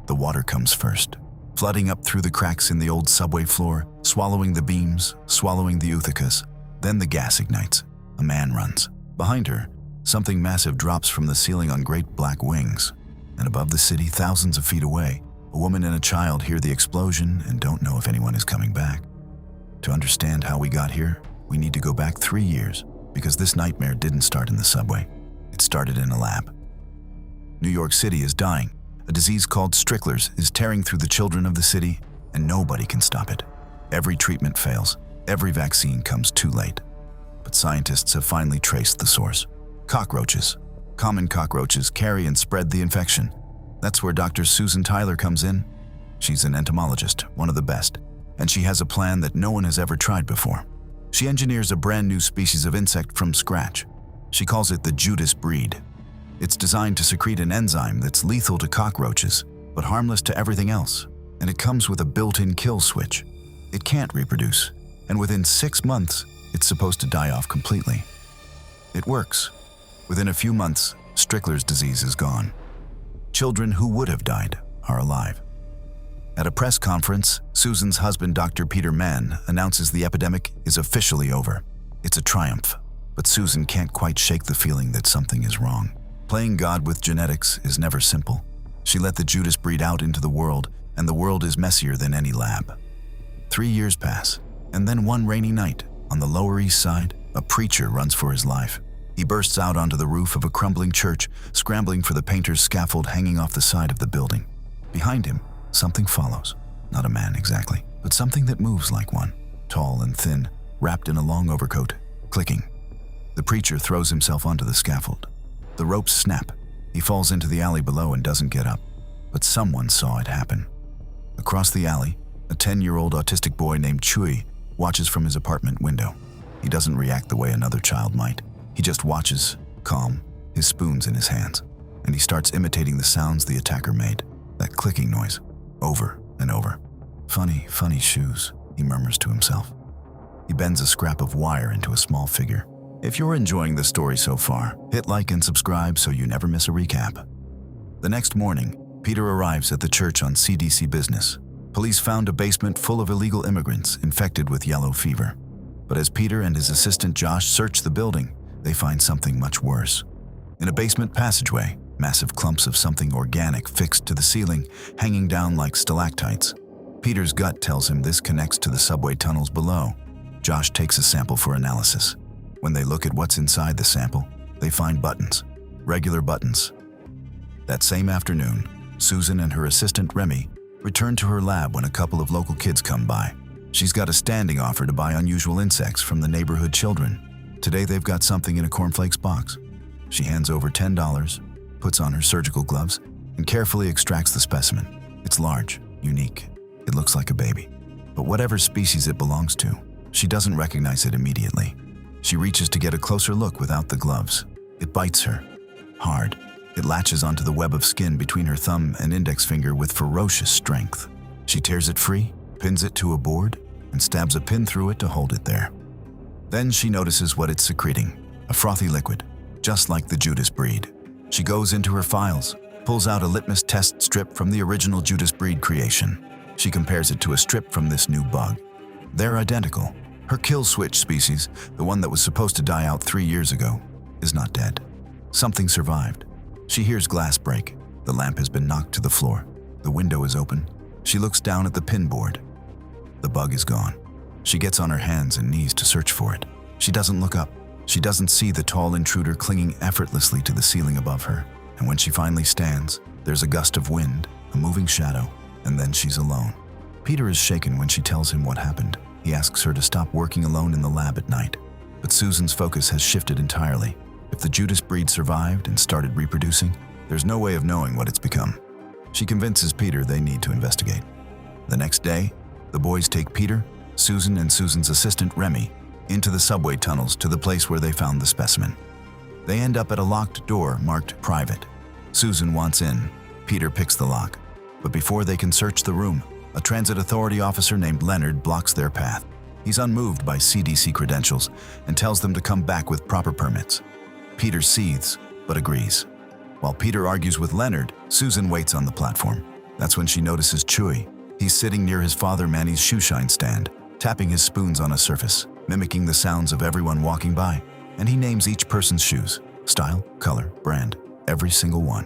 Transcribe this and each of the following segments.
The water comes first, flooding up through the cracks in the old subway floor, swallowing the beams, swallowing the uthicas. Then the gas ignites. A man runs. Behind her, something massive drops from the ceiling on great black wings. And above the city, thousands of feet away, a woman and a child hear the explosion and don't know if anyone is coming back. To understand how we got here, we need to go back 3 years, because this nightmare didn't start in the subway. It started in a lab. New York City is dying. A disease called Strickler's is tearing through the children of the city, and nobody can stop it. Every treatment fails. Every vaccine comes too late. But scientists have finally traced the source. Cockroaches. Common cockroaches carry and spread the infection. That's where Dr. Susan Tyler comes in. She's an entomologist, one of the best, and she has a plan that no one has ever tried before. She engineers a brand new species of insect from scratch. She calls it the Judas Breed. It's designed to secrete an enzyme that's lethal to cockroaches, but harmless to everything else, and it comes with a built-in kill switch. It can't reproduce, and within 6 months, it's supposed to die off completely. It works. Within a few months, Strickler's disease is gone. Children who would have died are alive. At a press conference, Susan's husband, Dr. Peter Mann, announces the epidemic is officially over. It's a triumph, but Susan can't quite shake the feeling that something is wrong. Playing God with genetics is never simple. She let the Judas Breed out into the world, and the world is messier than any lab. 3 years pass, and then one rainy night, on the Lower East Side, a preacher runs for his life. He bursts out onto the roof of a crumbling church, scrambling for the painter's scaffold hanging off the side of the building. Behind him, something follows. Not a man exactly, but something that moves like one, tall and thin, wrapped in a long overcoat, clicking. The preacher throws himself onto the scaffold. The ropes snap. He falls into the alley below and doesn't get up. But someone saw it happen. Across the alley, a 10-year-old autistic boy named Chui watches from his apartment window. He doesn't react the way another child might. He just watches, calm, his spoons in his hands, and he starts imitating the sounds the attacker made, that clicking noise, over and over. Funny, funny shoes, he murmurs to himself. He bends a scrap of wire into a small figure. If you're enjoying the story so far, hit like and subscribe so you never miss a recap. The next morning, Peter arrives at the church on CDC business. Police found a basement full of illegal immigrants infected with yellow fever. But as Peter and his assistant Josh search the building, they find something much worse. In a basement passageway, massive clumps of something organic fixed to the ceiling, hanging down like stalactites. Peter's gut tells him this connects to the subway tunnels below. Josh takes a sample for analysis. When they look at what's inside the sample, they find buttons, regular buttons. That same afternoon, Susan and her assistant Remy return to her lab when a couple of local kids come by. She's got a standing offer to buy unusual insects from the neighborhood children. Today they've got something in a cornflakes box. She hands over $10, puts on her surgical gloves, and carefully extracts the specimen. It's large, unique. It looks like a baby. But whatever species it belongs to, she doesn't recognize it immediately. She reaches to get a closer look without the gloves. It bites her. Hard. It latches onto the web of skin between her thumb and index finger with ferocious strength. She tears it free, pins it to a board, and stabs a pin through it to hold it there. Then she notices what it's secreting, a frothy liquid, just like the Judas Breed. She goes into her files, pulls out a litmus test strip from the original Judas Breed creation. She compares it to a strip from this new bug. They're identical. Her kill switch species, the one that was supposed to die out 3 years ago, is not dead. Something survived. She hears glass break. The lamp has been knocked to the floor. The window is open. She looks down at the pin board. The bug is gone. She gets on her hands and knees to search for it. She doesn't look up. She doesn't see the tall intruder clinging effortlessly to the ceiling above her. And when she finally stands, there's a gust of wind, a moving shadow, and then she's alone. Peter is shaken when she tells him what happened. He asks her to stop working alone in the lab at night. But Susan's focus has shifted entirely. If the Judas Breed survived and started reproducing, there's no way of knowing what it's become. She convinces Peter they need to investigate. The next day, the boys take Peter, Susan, and Susan's assistant Remy into the subway tunnels to the place where they found the specimen. They end up at a locked door marked private. Susan wants in. Peter picks the lock. But before they can search the room, a transit authority officer named Leonard blocks their path. He's unmoved by CDC credentials and tells them to come back with proper permits. Peter seethes, but agrees. While Peter argues with Leonard, Susan waits on the platform. That's when she notices Chewie. He's sitting near his father Manny's shoeshine stand, tapping his spoons on a surface, mimicking the sounds of everyone walking by. And he names each person's shoes, style, color, brand, every single one.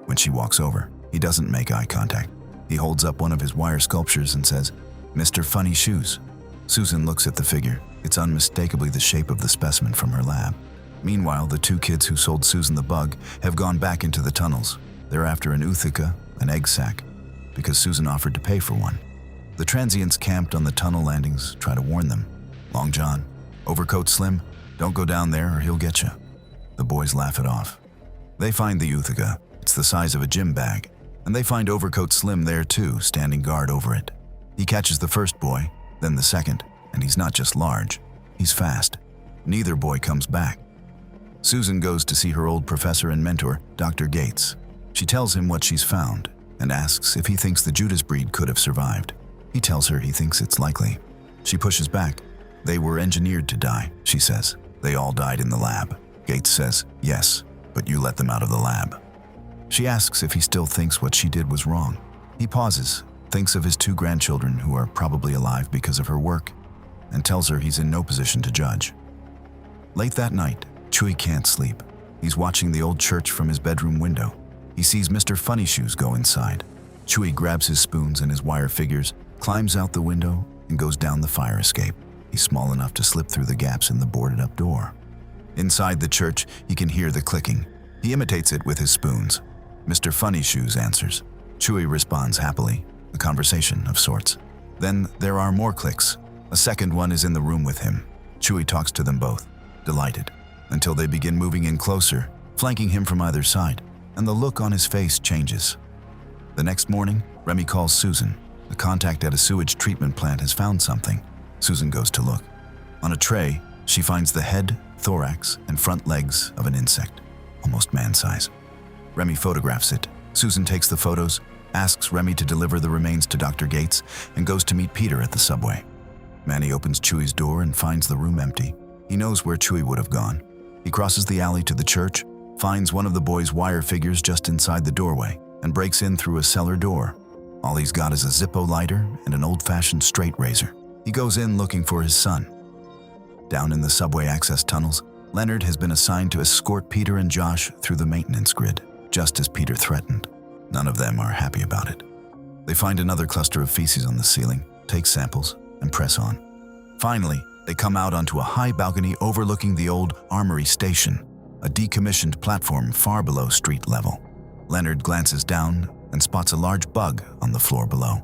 When she walks over, he doesn't make eye contact. He holds up one of his wire sculptures and says, "Mr. Funny Shoes." Susan looks at the figure. It's unmistakably the shape of the specimen from her lab. Meanwhile, the two kids who sold Susan the bug have gone back into the tunnels. They're after an Uthika, an egg sac, because Susan offered to pay for one. The transients camped on the tunnel landings try to warn them. Long John, Overcoat Slim, don't go down there or he'll get you. The boys laugh it off. They find the Uthika. It's the size of a gym bag. And they find Overcoat Slim there too, standing guard over it. He catches the first boy, then the second, and he's not just large, he's fast. Neither boy comes back. Susan goes to see her old professor and mentor, Dr. Gates. She tells him what she's found and asks if he thinks the Judas Breed could have survived. He tells her he thinks it's likely. She pushes back. They were engineered to die, she says. They all died in the lab. Gates says, yes, but you let them out of the lab. She asks if he still thinks what she did was wrong. He pauses, thinks of his 2 grandchildren who are probably alive because of her work, and tells her he's in no position to judge. Late that night, Chewie can't sleep. He's watching the old church from his bedroom window. He sees Mr. Funny Shoes go inside. Chewie grabs his spoons and his wire figures, climbs out the window, and goes down the fire escape. He's small enough to slip through the gaps in the boarded-up door. Inside the church, he can hear the clicking. He imitates it with his spoons. Mr. Funny Shoes answers. Chewie responds happily, a conversation of sorts. Then there are more clicks. A second one is in the room with him. Chewie talks to them both, delighted, until they begin moving in closer, flanking him from either side, and the look on his face changes. The next morning, Remy calls Susan. The contact at a sewage treatment plant has found something. Susan goes to look. On a tray, she finds the head, thorax, and front legs of an insect, almost man-size. Remy photographs it. Susan takes the photos, asks Remy to deliver the remains to Dr. Gates, and goes to meet Peter at the subway. Manny opens Chewie's door and finds the room empty. He knows where Chewie would have gone. He crosses the alley to the church, finds one of the boys' wire figures just inside the doorway, and breaks in through a cellar door. All he's got is a Zippo lighter and an old-fashioned straight razor. He goes in looking for his son. Down in the subway access tunnels, Leonard has been assigned to escort Peter and Josh through the maintenance grid, just as Peter threatened. None of them are happy about it. They find another cluster of feces on the ceiling, take samples, and press on. Finally, they come out onto a high balcony overlooking the old Armory Station, a decommissioned platform far below street level. Leonard glances down and spots a large bug on the floor below.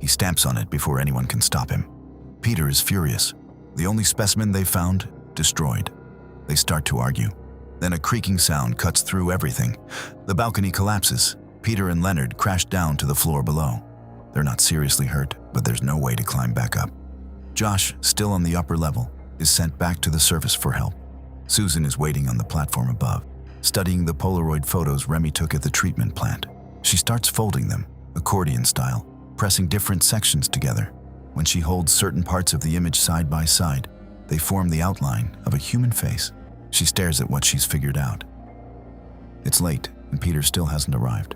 He stamps on it before anyone can stop him. Peter is furious. The only specimen they found, destroyed. They start to argue. Then a creaking sound cuts through everything. The balcony collapses. Peter and Leonard crash down to the floor below. They're not seriously hurt, but there's no way to climb back up. Josh, still on the upper level, is sent back to the surface for help. Susan is waiting on the platform above, studying the Polaroid photos Remy took at the treatment plant. She starts folding them, accordion style, pressing different sections together. When she holds certain parts of the image side by side, they form the outline of a human face. She stares at what she's figured out. It's late, and Peter still hasn't arrived.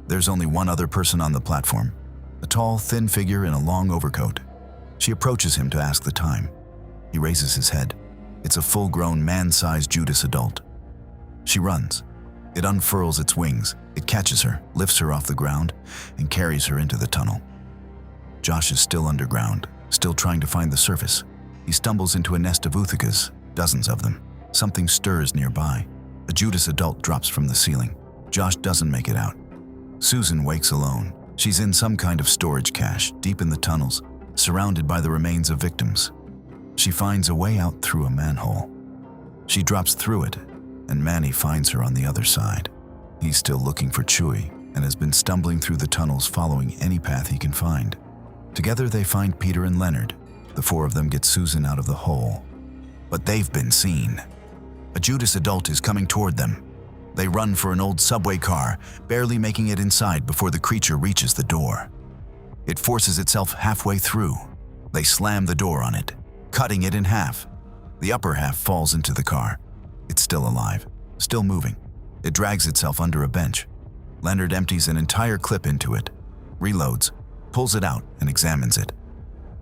There's only one other person on the platform, a tall, thin figure in a long overcoat. She approaches him to ask the time. He raises his head. It's a full-grown, man-sized Judas adult. She runs. It unfurls its wings. It catches her, lifts her off the ground, and carries her into the tunnel. Josh is still underground, still trying to find the surface. He stumbles into a nest of Uthikas, dozens of them. Something stirs nearby. A Judas adult drops from the ceiling. Josh doesn't make it out. Susan wakes alone. She's in some kind of storage cache, deep in the tunnels, surrounded by the remains of victims. She finds a way out through a manhole. She drops through it, and Manny finds her on the other side. He's still looking for Chewie and has been stumbling through the tunnels following any path he can find. Together they find Peter and Leonard. The 4 of them get Susan out of the hole. But they've been seen. A Judas adult is coming toward them. They run for an old subway car, barely making it inside before the creature reaches the door. It forces itself halfway through. They slam the door on it, cutting it in half. The upper half falls into the car. It's still alive, still moving. It drags itself under a bench. Leonard empties an entire clip into it. reloads, pulls it out, and examines it.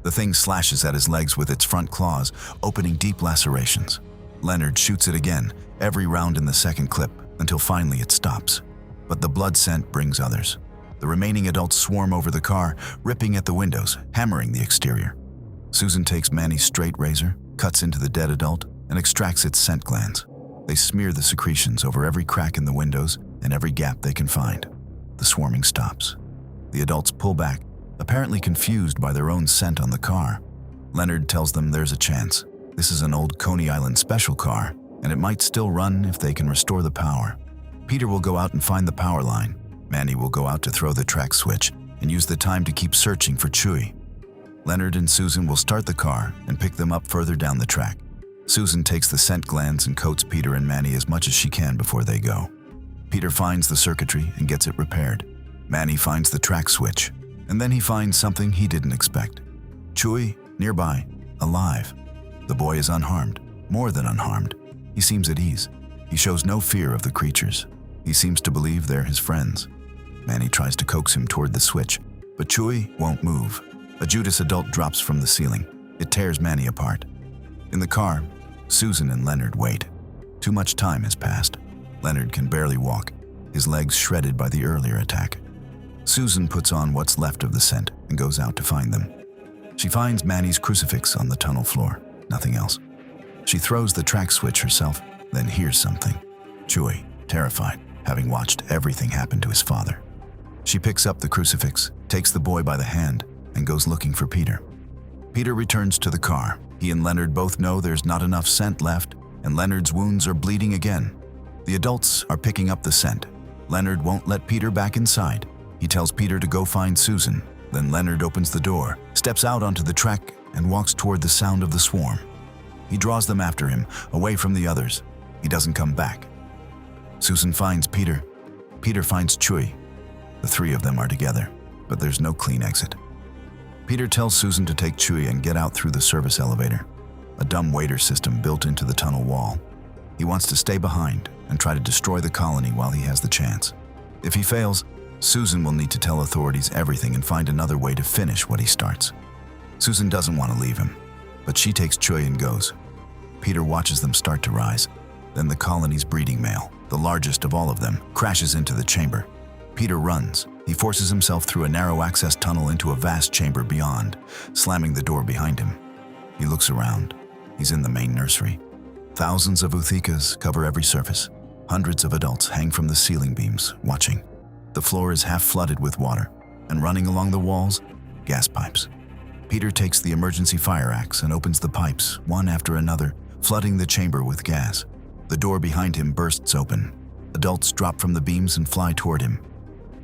The thing slashes at his legs with its front claws, opening deep lacerations. Leonard shoots it again, every round in the second clip, until finally it stops. But the blood scent brings others. The remaining adults swarm over the car, ripping at the windows, hammering the exterior. Susan takes Manny's straight razor, cuts into the dead adult, and extracts its scent glands. They smear the secretions over every crack in the windows and every gap they can find. The swarming stops. The adults pull back, apparently confused by their own scent on the car. Leonard tells them there's a chance. This is an old Coney Island special car, and it might still run if they can restore the power. Peter will go out and find the power line. Manny will go out to throw the track switch and use the time to keep searching for Chewie. Leonard and Susan will start the car and pick them up further down the track. Susan takes the scent glands and coats Peter and Manny as much as she can before they go. Peter finds the circuitry and gets it repaired. Manny finds the track switch, and then he finds something he didn't expect. Chewie, nearby, alive. The boy is unharmed, more than unharmed. He seems at ease. He shows no fear of the creatures. He seems to believe they're his friends. Manny tries to coax him toward the switch, but Chewie won't move. A Judas adult drops from the ceiling. It tears Manny apart. In the car, Susan and Leonard wait. Too much time has passed. Leonard can barely walk, his legs shredded by the earlier attack. Susan puts on what's left of the scent and goes out to find them. She finds Manny's crucifix on the tunnel floor, nothing else. She throws the track switch herself, then hears something. Chewie, terrified, having watched everything happen to his father. She picks up the crucifix, takes the boy by the hand, and goes looking for Peter. Peter returns to the car. He and Leonard both know there's not enough scent left, and Leonard's wounds are bleeding again. The adults are picking up the scent. Leonard won't let Peter back inside. He tells Peter to go find Susan. Then Leonard opens the door, steps out onto the track, and walks toward the sound of the swarm. He draws them after him, away from the others. He doesn't come back. Susan finds Peter. Peter finds Chewie. The three of them are together, but there's no clean exit. Peter tells Susan to take Chewie and get out through the service elevator, a dumb waiter system built into the tunnel wall. He wants to stay behind and try to destroy the colony while he has the chance. If he fails, Susan will need to tell authorities everything and find another way to finish what he starts. Susan doesn't want to leave him, but she takes Chewie and goes. Peter watches them start to rise. Then the colony's breeding male, the largest of all of them, crashes into the chamber. Peter runs. He forces himself through a narrow access tunnel into a vast chamber beyond, slamming the door behind him. He looks around. He's in the main nursery. Thousands of Uthikas cover every surface. Hundreds of adults hang from the ceiling beams, watching. The floor is half flooded with water, and running along the walls, gas pipes. Peter takes the emergency fire axe and opens the pipes, one after another, flooding the chamber with gas. The door behind him bursts open. Adults drop from the beams and fly toward him.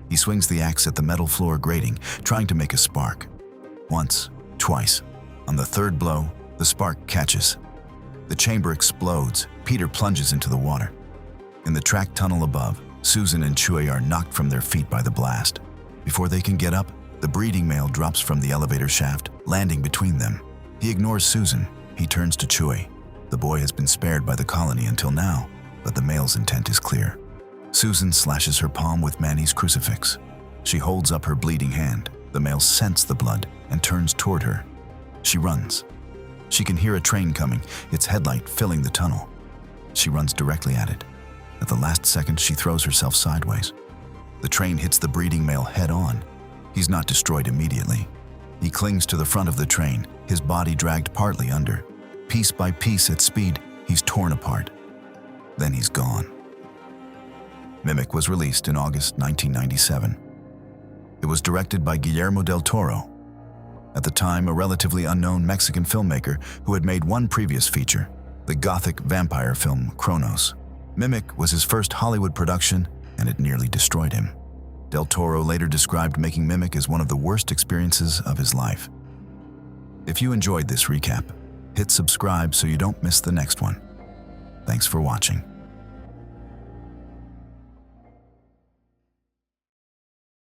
He swings the axe at the metal floor grating, trying to make a spark. Once, twice. On the third blow, the spark catches. The chamber explodes. Peter plunges into the water. In the track tunnel above, Susan and Chewie are knocked from their feet by the blast. Before they can get up, the breeding male drops from the elevator shaft, landing between them. He ignores Susan. He turns to Chewie. The boy has been spared by the colony until now, but the male's intent is clear. Susan slashes her palm with Manny's crucifix. She holds up her bleeding hand. The male scents the blood and turns toward her. She runs. She can hear a train coming, its headlight filling the tunnel. She runs directly at it. At the last second, she throws herself sideways. The train hits the breeding male head-on. He's not destroyed immediately. He clings to the front of the train, his body dragged partly under. Piece by piece at speed, he's torn apart. Then he's gone. Mimic was released in August 1997. It was directed by Guillermo del Toro, at the time a relatively unknown Mexican filmmaker who had made one previous feature, the gothic vampire film Cronos. Mimic was his first Hollywood production, and it nearly destroyed him. Del Toro later described making Mimic as one of the worst experiences of his life. If you enjoyed this recap, hit subscribe so you don't miss the next one. Thanks for watching.